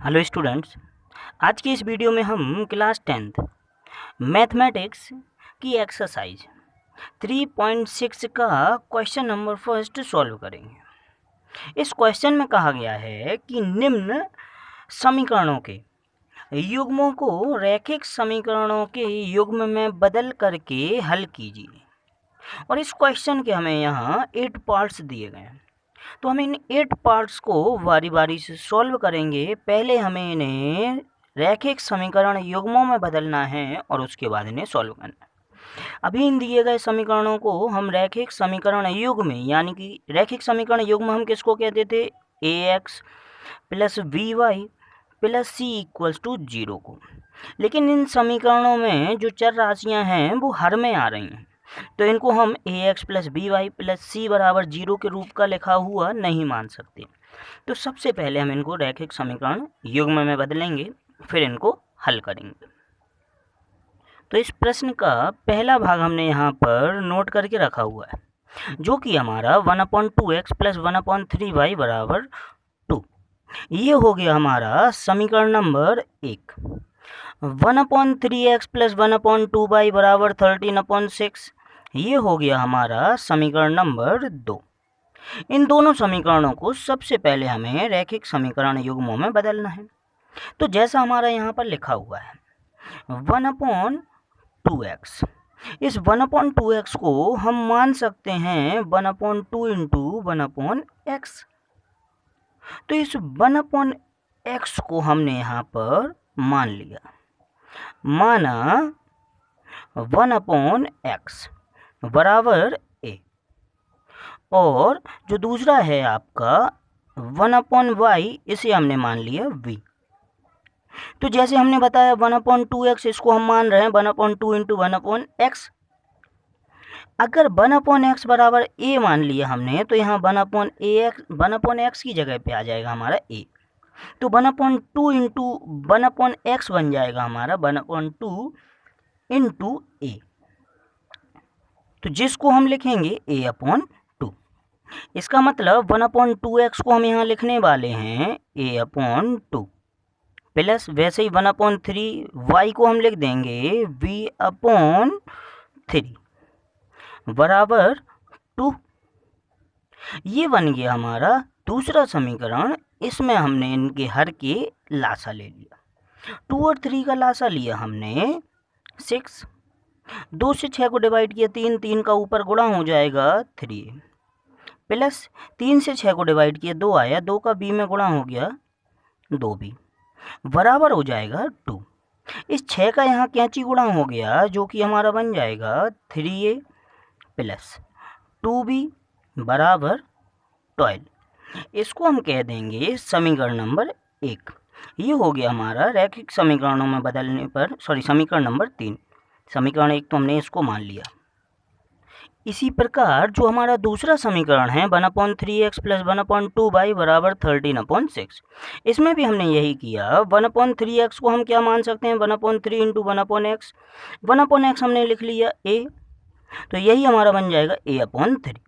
Hello students, आज की इस वीडियो में हम क्लास 10th मैथमेटिक्स की एक्सरसाइज 3.6 का क्वेश्चन नंबर फर्स्ट सॉल्व करेंगे। इस क्वेश्चन में कहा गया है कि निम्न समीकरणों के युग्मों को रैखिक समीकरणों के युग्म में बदल करके हल कीजिए। और इस क्वेश्चन के हमें यहाँ 8 पार्ट्स दिए गए हैं, तो हम इन 8 पार्ट्स को बारी बारी से सॉल्व करेंगे। पहले हमें इन्हें रैखिक समीकरण युग्मों में बदलना है और उसके बाद इन्हें सॉल्व करना है। अभी इन दिए गए समीकरणों को हम रैखिक समीकरण युग्म यानी कि रैखिक समीकरण युग्म हम किसको कहते थे? ax plus B Y plus C equals to 0 को। लेकिन इन समीकरणों में जो चर राशियां हैं वो हर में आ रही हैं, तो इनको हम ax plus B Y plus C बराबर 0 के रूप का लिखा हुआ नहीं मान सकते। तो सबसे पहले हम इनको रैखिक समीकरण युग्म में बदलेंगे, फिर इनको हल करेंगे। तो इस प्रश्न का पहला भाग हमने यहाँ पर नोट करके रखा हुआ है, जो कि हमारा 1/2x प्लस 1/3y बराबर 2। ये हो गया हमारा समीकरण नंबर 1। 1/3x प्लस 1/2y बराबर 13/6, ये हो गया हमारा समीकरण नंबर 2। इन दोनों समीकरणों को सबसे पहले हमें रैखिक समीकरण युग्मों में बदलना है। तो जैसा हमारा यहाँ पर लिखा हुआ है 1/2x, इस 1/2x को हम मान सकते हैं 1/2 इंटू 1/x। तो इस 1/x को हमने यहाँ पर मान लिया, माना 1/x बराबर a, और जो दूसरा है आपका 1/y, इसे हमने मान लिया v। तो जैसे हमने बताया 1/2x, इसको हम मान रहे हैं 1/2 इंटू 1/x। अगर 1/x बराबर a मान लिया हमने, तो यहाँ 1/x की जगह पे आ जाएगा हमारा a। तो 1/2 इंटू 1/x बन जाएगा हमारा 1/2 इंटू a, तो जिसको हम लिखेंगे a/2। इसका मतलब 1/2x को हम यहाँ लिखने वाले हैं a/2 प्लस वैसे ही 1/3y को हम लिख देंगे v/3 बराबर 2। ये बन गया हमारा दूसरा समीकरण। इसमें हमने इनके हर के लासा ले लिया। 2 और 3 का लासा लिया हमने 6। 2 से 6 को डिवाइड किया 3, 3 का ऊपर गुणा हो जाएगा 3, प्लस 3 से 6 को डिवाइड किया 2 आया, 2 का b में गुणा हो गया 2b बराबर हो जाएगा 2। इस 6 का यहाँ कैंची गुणा हो गया, जो कि हमारा बन जाएगा 3a प्लस 2b बराबर 12। इसको हम कह देंगे समीकरण नंबर 1। ये हो गया हमारा रैखिक समीकरणों में बदलने पर समीकरण नंबर 3। समीकरण 1 तो हमने इसको मान लिया। इसी प्रकार जो हमारा दूसरा समीकरण है 1/3x प्लस 1/2y बराबर 13/6, इसमें भी हमने यही किया। 1/3x को हम क्या मान सकते हैं? 1/3 इंटू 1/x। 1/x हमने लिख लिया a, तो यही हमारा बन जाएगा a/3।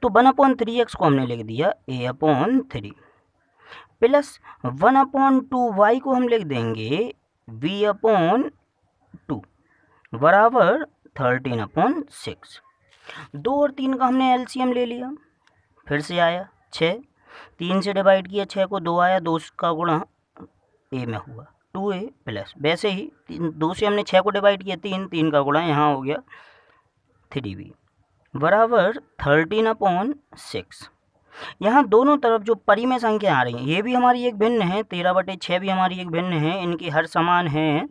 तो 1/3x को हमने लिख दिया a/3 प्लस 1/2y को हम लिख देंगे v/2 बराबर 13/6। 2 और 3 का हमने एलसीएम ले लिया, फिर से आया 6। 3 से डिवाइड किया 6 को, 2 आया, 2 का गुणा a में हुआ 2a प्लस वैसे ही 2 से हमने 6 को डिवाइड किया 3, 3 का गुणा यहाँ हो गया 3b बराबर 13/6। यहाँ दोनों तरफ जो परिमेय संख्या आ रही है ये भी हमारी एक भिन्न है, 13/6 भी हमारी एक भिन्न है, इनकी हर समान है,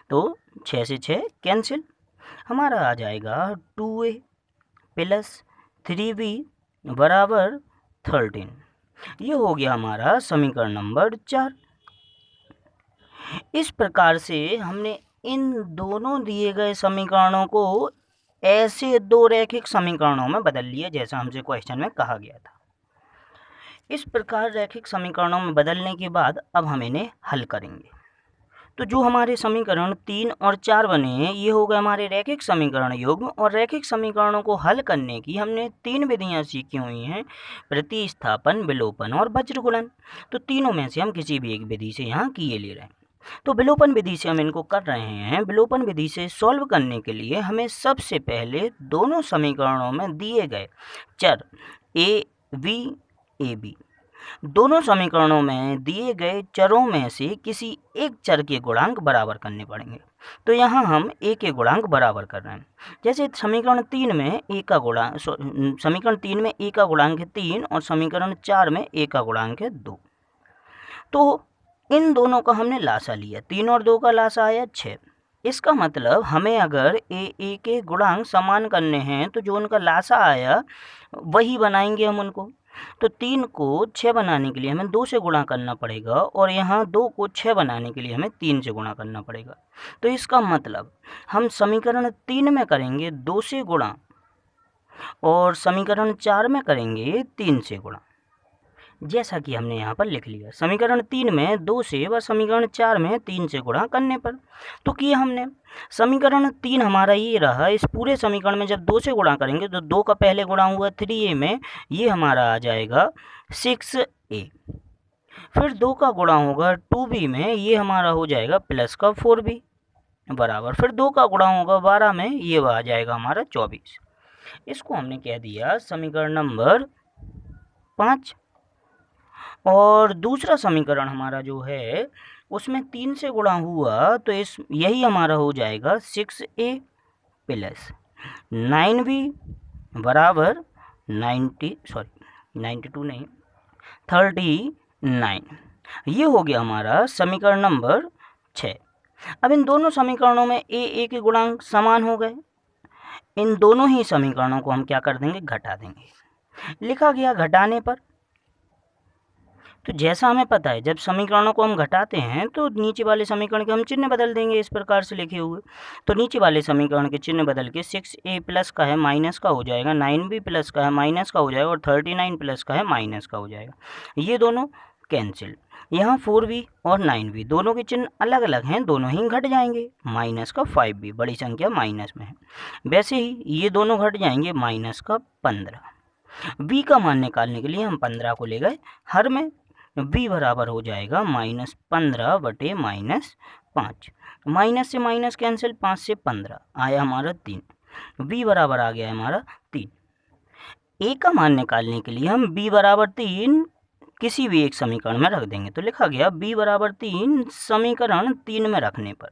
तो 6 से 6 कैंसिल। हमारा आ जाएगा 2a प्लस 3b बराबर 13। ये हो गया हमारा समीकरण नंबर 4। इस प्रकार से हमने इन दोनों दिए गए समीकरणों को ऐसे दो रैखिक समीकरणों में बदल लिया, जैसा हमसे क्वेश्चन में कहा गया था। इस प्रकार रैखिक समीकरणों में बदलने के बाद अब हम इन्हें हल करेंगे। तो जो हमारे समीकरण 3 और 4 बने हैं ये हो गए हमारे रैखिक समीकरण युग्म। और रैखिक समीकरणों को हल करने की हमने 3 विधियां सीखी हुई हैं, प्रतिस्थापन, विलोपन और वज्रगुणन। तो तीनों में से हम किसी भी एक विधि से यहाँ किए ले रहे हैं। तो विलोपन विधि से हम इनको कर रहे हैं। विलोपन विधि से सॉल्व करने के लिए हमें सबसे पहले दोनों समीकरणों में दिए गए चर ए वी ए बी, दोनों समीकरणों में दिए गए चरों में से किसी एक चर के गुणांक बराबर करने पड़ेंगे। तो यहाँ हम ए के गुणांक बराबर कर रहे हैं। जैसे समीकरण 3 में ए का गुणांक है 3 और समीकरण 4 में ए का गुणांक है 2। तो इन दोनों का हमने लासा लिया, 3 और 2 का लासा आया 6। इसका मतलब हमें अगर ए के गुणांक समान करने हैं तो जो उनका लासा आया वही बनाएंगे हम उनको। तो 3 को 6 बनाने के लिए हमें 2 से गुणा करना पड़ेगा और यहाँ 2 को 6 बनाने के लिए हमें 3 से गुणा करना पड़ेगा। तो इसका मतलब हम समीकरण 3 में करेंगे 2 से गुणा और समीकरण 4 में करेंगे 3 से गुणा, जैसा कि हमने यहाँ पर लिख लिया। समीकरण 3 में 2 से व समीकरण 4 में 3 से गुणा करने पर तो किया हमने। समीकरण 3 हमारा ये रहा। इस पूरे समीकरण में जब 2 से गुणा करेंगे तो 2 का पहले गुणा हुआ 3a में, ये हमारा आ जाएगा 6a। फिर 2 का गुणा होगा 2b में, ये हमारा हो जाएगा प्लस का 4b बराबर। फिर 2 का गुणा होगा 12 में, ये आ जाएगा हमारा 24। इसको हमने कह दिया समीकरण नंबर 5। और दूसरा समीकरण हमारा जो है उसमें 3 से गुणा हुआ तो यही हमारा हो जाएगा 6a प्लस 9b बराबर 39। ये हो गया हमारा समीकरण नंबर 6। अब इन दोनों समीकरणों में ए के गुणांक समान हो गए। इन दोनों ही समीकरणों को हम क्या कर देंगे, घटा देंगे। लिखा गया घटाने पर। तो जैसा हमें पता है जब समीकरणों को हम घटाते हैं तो नीचे वाले समीकरण के हम चिन्ह बदल देंगे इस प्रकार से लिखे हुए। तो नीचे वाले समीकरण के चिन्ह बदल के 6a प्लस का है माइनस का हो जाएगा, 9b प्लस का है माइनस का हो जाएगा और 39 प्लस का है माइनस का हो जाएगा। ये दोनों कैंसिल। यहाँ 4b और 9b दोनों के चिन्ह अलग अलग हैं, दोनों ही घट जाएंगे। माइनस का 5b, बड़ी संख्या माइनस में है। वैसे ही ये दोनों घट जाएंगे माइनस का 15। b का मान निकालने के लिए हम 15 को ले गए हर में। b बराबर हो जाएगा -15 बटे -5। माइनस से माइनस कैंसिल, 5 से 15 आया हमारा 3। b बराबर आ गया हमारा 3। a का मान निकालने के लिए हम b बराबर 3 किसी भी एक समीकरण में रख देंगे। तो लिखा गया b बराबर 3 समीकरण 3 में रखने पर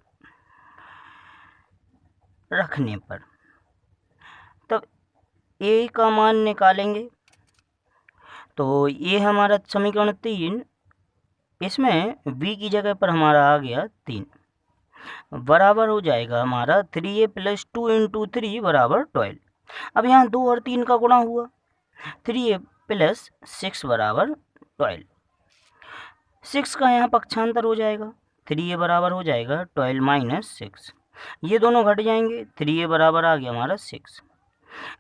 तब a का मान निकालेंगे। तो ये हमारा समीकरण 3, इसमें b की जगह पर हमारा आ गया 3 बराबर हो जाएगा हमारा 3a प्लस 2 इंटू 3 बराबर 12। अब यहाँ 2 और 3 का गुणा हुआ, 3a प्लस 6 बराबर 12। 6 का यहाँ पक्षांतर हो जाएगा, 3a बराबर हो जाएगा 12 माइनस 6। ये दोनों घट जाएंगे, 3a बराबर आ गया हमारा 6।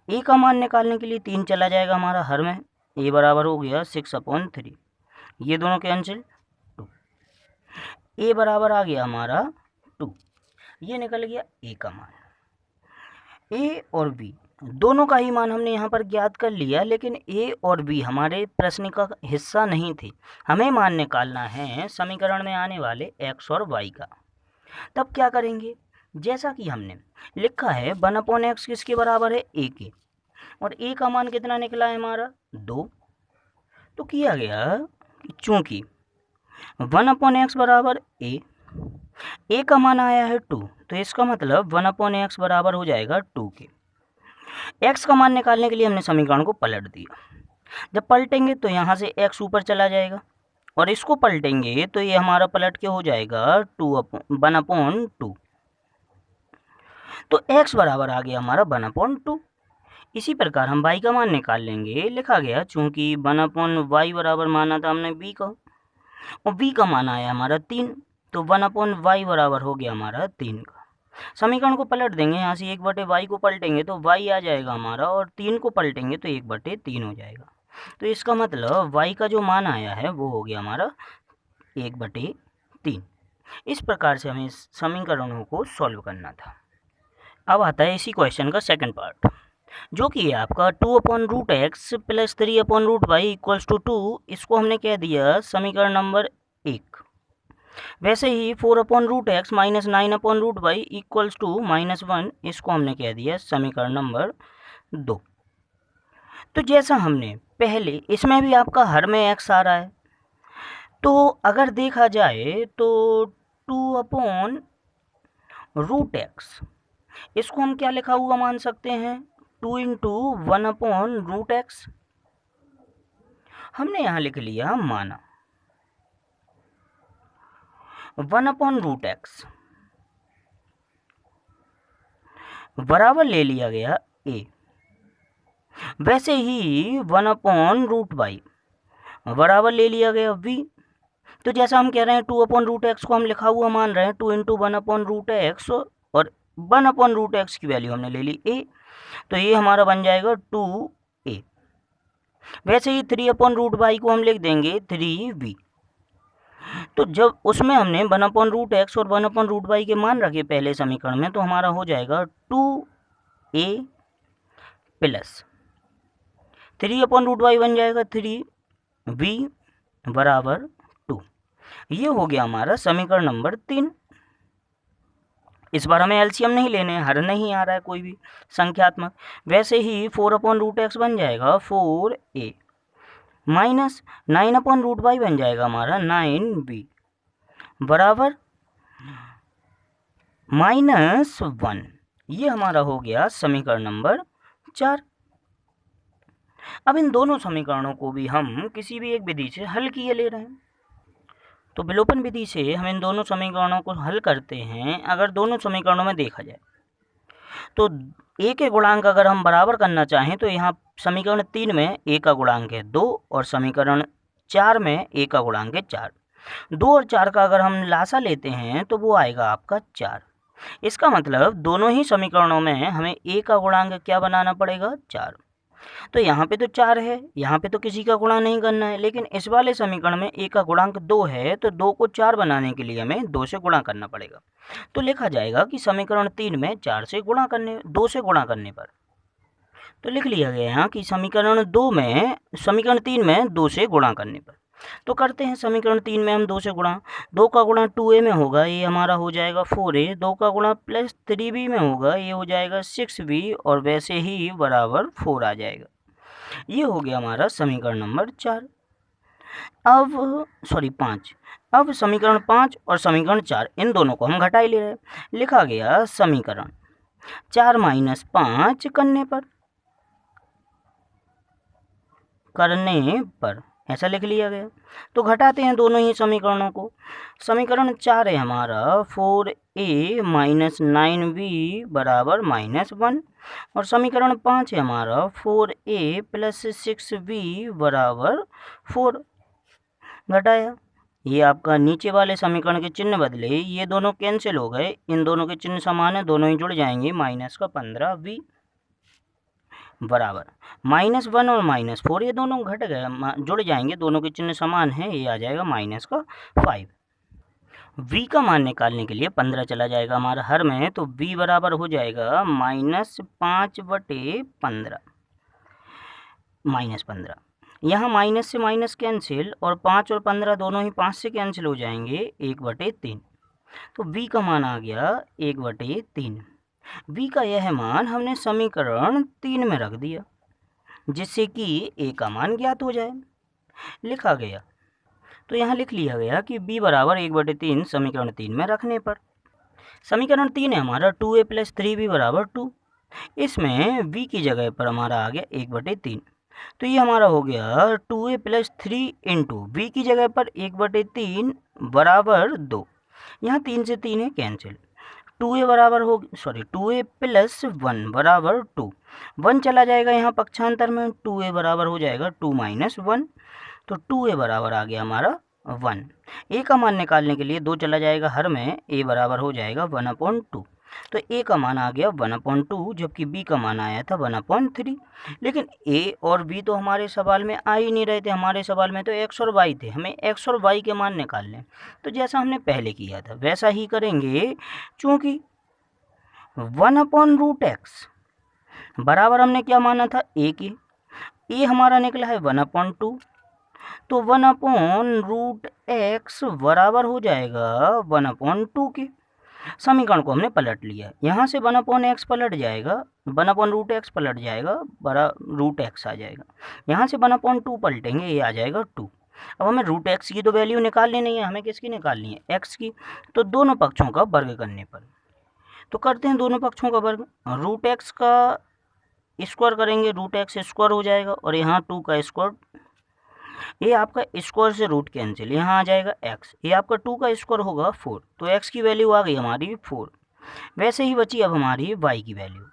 a का मान निकालने के लिए 3 चला जाएगा हमारा हर में, a बराबर हो गया 6/3। ये दोनों कैंसिल, 2। a बराबर आ गया हमारा 2। ये निकल गया a का मान। a और b दोनों का ही मान हमने यहाँ पर ज्ञात कर लिया, लेकिन a और b हमारे प्रश्न का हिस्सा नहीं थे। हमें मान निकालना है समीकरण में आने वाले x और y का। तब क्या करेंगे, जैसा कि हमने लिखा है 1/x किसके बराबर है, a के, और a का मान कितना निकला है हमारा 2। तो किया गया कि चूंकि 1/x बराबर a का मान आया है 2, तो इसका मतलब 1/x बराबर हो जाएगा 2 के। x का मान निकालने के लिए हमने समीकरण को पलट दिया। जब पलटेंगे तो यहाँ से x ऊपर चला जाएगा और इसको पलटेंगे तो ये हमारा पलट के हो जाएगा 1/2। तो x बराबर आ गया हमारा 1/2। इसी प्रकार हम y का मान निकाल लेंगे। लिखा गया चूंकि 1/y बराबर माना था हमने b का और b का मान आया हमारा 3, तो 1/y बराबर हो गया हमारा 3 का। समीकरण को पलट देंगे, यहाँ से 1/y को पलटेंगे तो y आ जाएगा हमारा, और 3 को पलटेंगे तो 1/3 हो जाएगा। तो इसका मतलब y का जो मान आया है वो हो गया हमारा 1/3। इस प्रकार से हमें समीकरणों को सॉल्व करना था। अब आता है इसी क्वेश्चन का सेकंड पार्ट, जो कि है आपका 2/√x plus 3/√y equals to 2। इसको हमने कह दिया समीकरण नंबर 1। वैसे ही 4/√x minus 9/√y equals to -1, इसको हमने कह दिया समीकरण नंबर 2। तो जैसा हमने पहले, इसमें भी आपका हर में x आ रहा है, तो अगर देखा जाए तो 2/√x, इसको हम क्या लिखा हुआ मान सकते हैं, 2 इंटू 1/√x। हमने यहाँ लिख लिया माना 1/√x बराबर ले लिया गया a। वैसे ही 1/√y बराबर ले लिया गया v। तो जैसा हम कह रहे हैं 2/√x को हम लिखा हुआ मान रहे हैं 2 इंटू 1/√x, और 1/√x की वैल्यू हमने ले ली a, तो ये हमारा बन जाएगा 2a। वैसे ही 3/√y को हम लिख देंगे 3v। तो जब उसमें हमने 1/√x और 1/√y के मान रखे पहले समीकरण में, तो हमारा हो जाएगा 2a प्लस 3/√y बन जाएगा 3v बराबर 2। ये हो गया हमारा समीकरण नंबर 3। इस बार हमें एलसीएम नहीं लेने, हर नहीं आ रहा है कोई भी संख्यात्मक। वैसे ही 4/√x बन जाएगा 4a माइनस 9/√y बन जाएगा हमारा 9b बराबर -1। ये हमारा हो गया समीकरण नंबर 4। अब इन दोनों समीकरणों को भी हम किसी भी एक विधि से हल किए ले रहे हैं। तो विलोपन विधि से हम इन दोनों समीकरणों को हल करते हैं। अगर दोनों समीकरणों में देखा जाए तो a के गुणांक अगर हम बराबर करना चाहें, तो यहाँ समीकरण 3 में a का गुणांक है 2 और समीकरण 4 में a का गुणांक है 4। 2 और 4 का अगर हम लासा लेते हैं तो वो आएगा आपका 4। इसका मतलब दोनों ही समीकरणों में हमें a का गुणांक क्या बनाना पड़ेगा, 4। तो यहाँ पे तो 4 है, यहाँ पे तो किसी का गुणा नहीं करना है, लेकिन इस वाले समीकरण में a का गुणांक 2 है, तो 2 को 4 बनाने के लिए हमें 2 से गुणा करना पड़ेगा। तो लिखा जाएगा कि समीकरण 3 में 2 से गुणा करने पर, तो लिख लिया गया यहाँ कि समीकरण 3 में 2 से गुणा करने पर। तो करते हैं, समीकरण 3 में हम 2 से गुणा, 2 का गुणा 2a में होगा, ये हमारा हो जाएगा 4a। 2 का गुणा प्लस 3b में होगा, ये हो जाएगा 6b, और वैसे ही बराबर 4 आ जाएगा। ये हो गया हमारा समीकरण नंबर 4। अब 5। अब समीकरण 5 और समीकरण 4 इन दोनों को हम घटा ही ले रहे हैं। लिखा गया समीकरण 4 माइनस 5 करने पर ऐसा लिख लिया गया। तो घटाते हैं दोनों ही समीकरणों को। समीकरण 4 है हमारा 4a माइनस 9b बराबर -1, और समीकरण 5 है हमारा 4a प्लस 6b बराबर 4। घटाया, ये आपका नीचे वाले समीकरण के चिन्ह बदले, ये दोनों कैंसिल हो गए, इन दोनों के चिन्ह समान है, दोनों ही जुड़ जाएंगे, -15v बराबर -1 और -4, ये दोनों घट गए, जुड़ जाएंगे, दोनों के चिन्ह समान है, ये आ जाएगा -5। v का मान निकालने के लिए 15 चला जाएगा हमारा हर में, तो v बराबर हो जाएगा -5/15 -15। यहाँ माइनस से माइनस कैंसिल, और 5 और 15 दोनों ही 5 से कैंसिल हो जाएंगे, 1/3। तो v का मान आ गया 1/3। v का यह मान हमने समीकरण 3 में रख दिया, जिससे कि a का मान ज्ञात हो जाए। लिखा गया, तो यहाँ लिख लिया गया कि b बराबर 1/3 समीकरण 3 में रखने पर। समीकरण 3 है हमारा 2a प्लस 3b बराबर 2। इसमें v की जगह पर हमारा आ गया 1/3, तो ये हमारा हो गया 2a प्लस 3 इंटू वी की जगह पर 1/3 बराबर 2। यहाँ 3 से 3 है कैंसिल, 2a प्लस 1 बराबर 2। 1 चला जाएगा यहाँ पक्षांतर में, 2a बराबर हो जाएगा 2 माइनस 1, तो 2a बराबर आ गया हमारा 1। a का मान निकालने के लिए 2 चला जाएगा हर में, a बराबर हो जाएगा 1/2। तो ए का मान आ गया 1/2, जबकि बी का मान आया था 1/3। लेकिन ए और बी तो हमारे सवाल में आ ही नहीं रहे थे, हमारे सवाल में तो एक्स और वाई थे, हमें एक्स और वाई के मान निकालने हैं। तो जैसा हमने पहले किया था वैसा ही करेंगे। चूँकि 1/√x बराबर हमने क्या माना था, ए के, ए हमारा निकला है 1/2, तो 1/√x बराबर हो जाएगा 1/2 के। समीकरण को हमने पलट लिया, यहाँ से 1/x पलट जाएगा, 1/√x पलट जाएगा, √x आ जाएगा। यहाँ से 1/2 पलटेंगे, ये आ जाएगा 2। अब हमें √x की तो वैल्यू निकालनी नहीं है, हमें किसकी निकालनी है, x की। तो दोनों पक्षों का वर्ग करने पर, तो करते हैं दोनों पक्षों का वर्ग। √x का स्क्वायर करेंगे, √x स्क्वायर हो जाएगा, और यहाँ 2 का स्क्वायर, ये आपका स्क्वायर से रूट कैंसिल, यहाँ आ जाएगा x, ये आपका 2 का स्क्वायर होगा 4, तो x की वैल्यू आ गई हमारी 4। वैसे ही बची अब हमारी y की वैल्यू,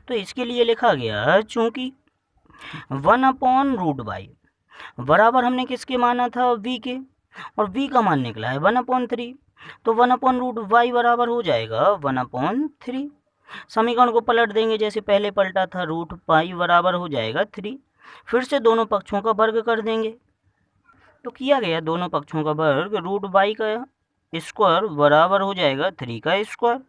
तो इसके लिए लिखा गया चूँकि 1/√y बराबर हमने किसके माना था, v के, और v का मान निकला है 1/3, तो 1/√y बराबर हो जाएगा 1/3। समीकरण को पलट देंगे जैसे पहले पलटा था, √π बराबर हो जाएगा 3। फिर से दोनों पक्षों का वर्ग कर देंगे, तो किया गया दोनों पक्षों का वर्ग, √y का स्क्वायर बराबर हो जाएगा 3 का स्क्वायर,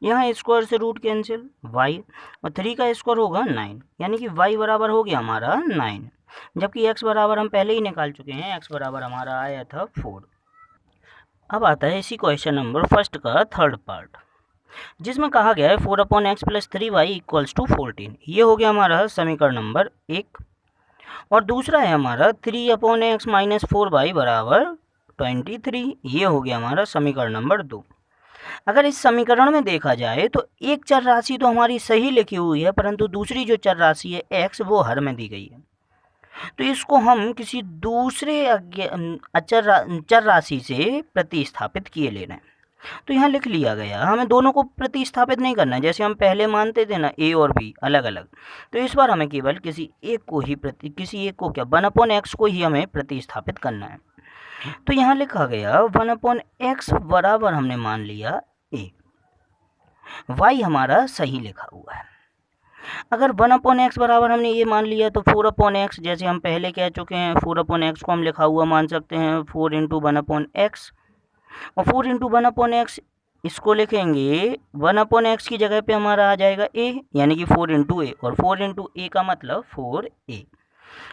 यहाँ स्क्वायर से रूट कैंसिल, y, और 3 का स्क्वायर होगा 9, यानी कि y बराबर हो गया हमारा 9, जबकि x बराबर हम पहले ही निकाल चुके हैं, x बराबर हमारा आया था 4। अब आता है इसी क्वेश्चन नंबर फर्स्ट का थर्ड पार्ट, जिसमें कहा गया है 4/x + 3y = 14। ये हो गया हमारा समीकरण नंबर 1। और दूसरा है हमारा 3/x - 4y बराबर 23। ये हो गया हमारा समीकरण नंबर 2। अगर इस समीकरण में देखा जाए तो एक चर राशि तो हमारी सही लिखी हुई है, परंतु दूसरी जो चर राशि है x वो हर में दी गई है। तो इसको हम किसी दूसरे चर राशि से प्रतिस्थापित किए ले रहे हैं। तो यहाँ लिख लिया गया, हमें दोनों को प्रतिस्थापित नहीं करना है, जैसे हम पहले मानते थे ना a और b अलग अलग। तो इस बार हमें केवल किसी एक को क्या 1/x को ही हमें प्रतिस्थापित करना है। तो यहाँ लिखा गया 1/x बराबर हमने मान लिया a, y हमारा सही लिखा हुआ है। अगर 1/x बराबर हमने ये मान लिया तो 4/x, जैसे हम पहले कह चुके हैं, 4/x को हम लिखा हुआ मान सकते हैं 4 × 1/x, और 4 × 1/x इसको लिखेंगे 1/x की जगह पे हमारा आ जाएगा a, यानी कि 4 × a, और 4 × a का मतलब 4a।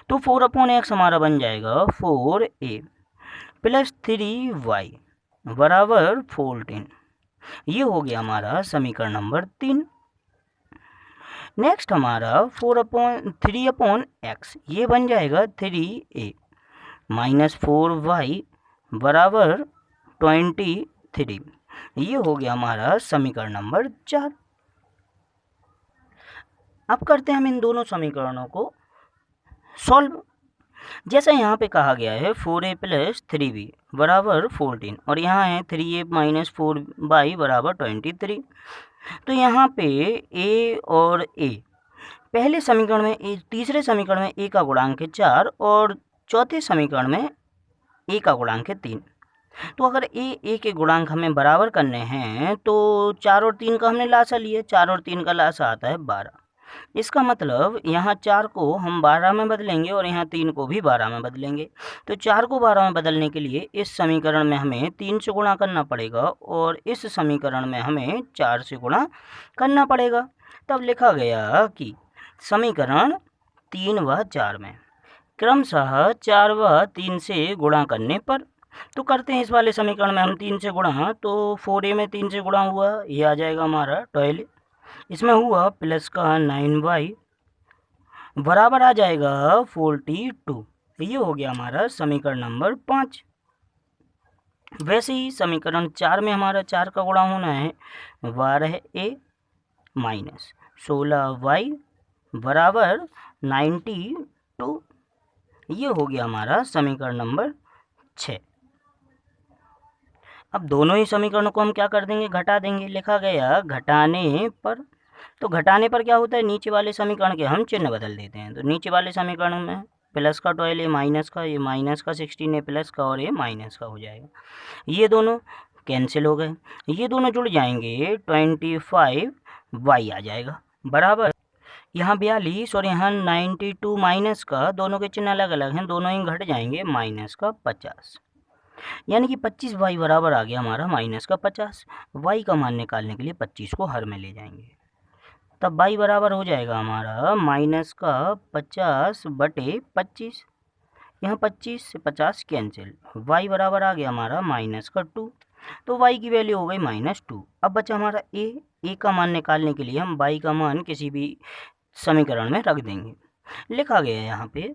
तो 4/x हमारा बन जाएगा 4a + 3y बराबर 14। ये हो गया हमारा समीकरण नंबर 3। नेक्स्ट हमारा 3/x, ये बन जाएगा 3a - 4y बराबर 23। ये हो गया हमारा समीकरण नंबर 4। अब करते हैं हम इन दोनों समीकरणों को सॉल्व। जैसा यहाँ पे कहा गया है 4a + 3b बराबर 14, और यहाँ है 3a - 4y बराबर 23। तो यहाँ पे a और a, पहले समीकरण में तीसरे समीकरण में a का गुणांक है 4, और चौथे समीकरण में a का गुणांक है 3। तो अगर a के गुणांक हमें बराबर करने हैं तो 4 और 3 का हमने लासा लिया, 4 और 3 का लासा आता है 12। इसका मतलब यहाँ 4 को हम 12 में बदलेंगे और यहाँ 3 को भी 12 में बदलेंगे। तो 4 को 12 में बदलने के लिए इस समीकरण में हमें 3 से गुणा करना पड़ेगा, और इस समीकरण में हमें 4 से गुणा करना पड़ेगा। तब लिखा गया कि समीकरण 3 व 4 में क्रमशः 4 व 3 से गुणा करने पर, तो करते हैं इस वाले समीकरण में हम 3 से गुणा, तो 4a में 3 से गुणा हुआ, ये आ जाएगा हमारा 12, इसमें हुआ प्लस का 9y बराबर आ जाएगा 42। ये हो गया हमारा समीकरण नंबर 5। वैसे ही समीकरण 4 में हमारा 4 का गुणा होना है 12a - 16y बराबर 92। ये हो गया हमारा समीकरण नंबर 6। अब दोनों ही समीकरणों को हम क्या कर देंगे, घटा देंगे। लिखा गया घटाने पर, तो घटाने पर क्या होता है, नीचे वाले समीकरण के हम चिन्ह बदल देते हैं। तो नीचे वाले समीकरण में प्लस का 12 माइनस का, ये माइनस का 16 प्लस का, और ये माइनस का हो जाएगा। ये दोनों कैंसिल हो गए, ये दोनों जुड़ जाएंगे 25y आ जाएगा बराबर। यहाँ 42 और यहाँ 92 माइनस का, दोनों के चिन्ह अलग अलग हैं, दोनों ही घट जाएंगे, माइनस का 50, यानी कि 25y बराबर आ गया हमारा माइनस का 50। y का मान निकालने के लिए 25 को हर में ले जाएंगे, तब y बराबर हो जाएगा हमारा माइनस का 50 बटे 25, यहाँ 25 से 50 कैंसिल, y बराबर आ गया हमारा माइनस का 2, तो y की वैल्यू हो गई -2। अब बचा हमारा a का मान निकालने के लिए हम y का मान किसी भी समीकरण में रख देंगे। लिखा गया है यहाँ पे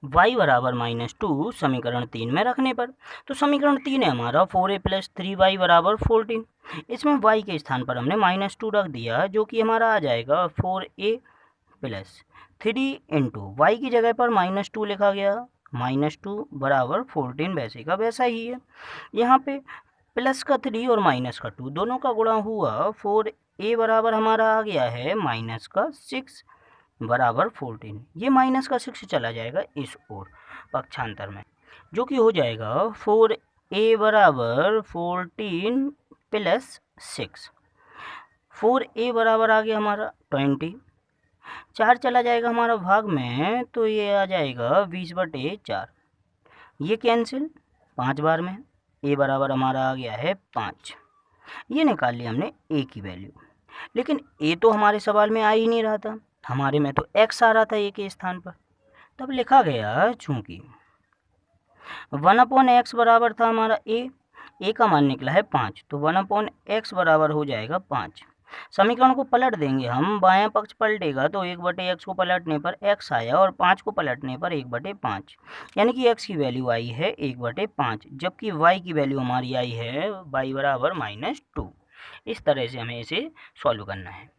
y बराबर -2 समीकरण 3 में रखने पर, तो समीकरण 3 है हमारा 4a + 3y बराबर 14। इसमें y के स्थान पर हमने -2 रख दिया, जो कि हमारा आ जाएगा 4a + 3 इंटू y की जगह पर -2 लिखा गया, -2 बराबर 14 वैसे का वैसा ही है। यहाँ पे प्लस का 3 और माइनस का 2 दोनों का गुणा हुआ, 4a बराबर हमारा आ गया है -6 बराबर 14। ये -6 चला जाएगा इस ओर पक्षांतर में, जो कि हो जाएगा 4a बराबर 14 + 6। 4a बराबर आ गया हमारा 20, 4 चला जाएगा हमारा भाग में, तो ये आ जाएगा 20/4, ये कैंसिल 5 बार में, a बराबर हमारा आ गया है 5। ये निकाल लिया हमने a की वैल्यू, लेकिन a तो हमारे सवाल में आ ही नहीं रहा था, हमारे में तो x आ रहा था a के स्थान पर। तब लिखा गया चूंकि 1/x बराबर था हमारा a का मान निकला है 5, तो 1/x बराबर हो जाएगा 5। समीकरण को पलट देंगे हम, बायां पक्ष पलटेगा तो 1/x को पलटने पर x आया और 5 को पलटने पर 1/5, यानी कि x की वैल्यू आई है 1/5, जबकि y की वैल्यू हमारी आई है y बराबर -2। इस तरह से हमें इसे सॉल्व करना है।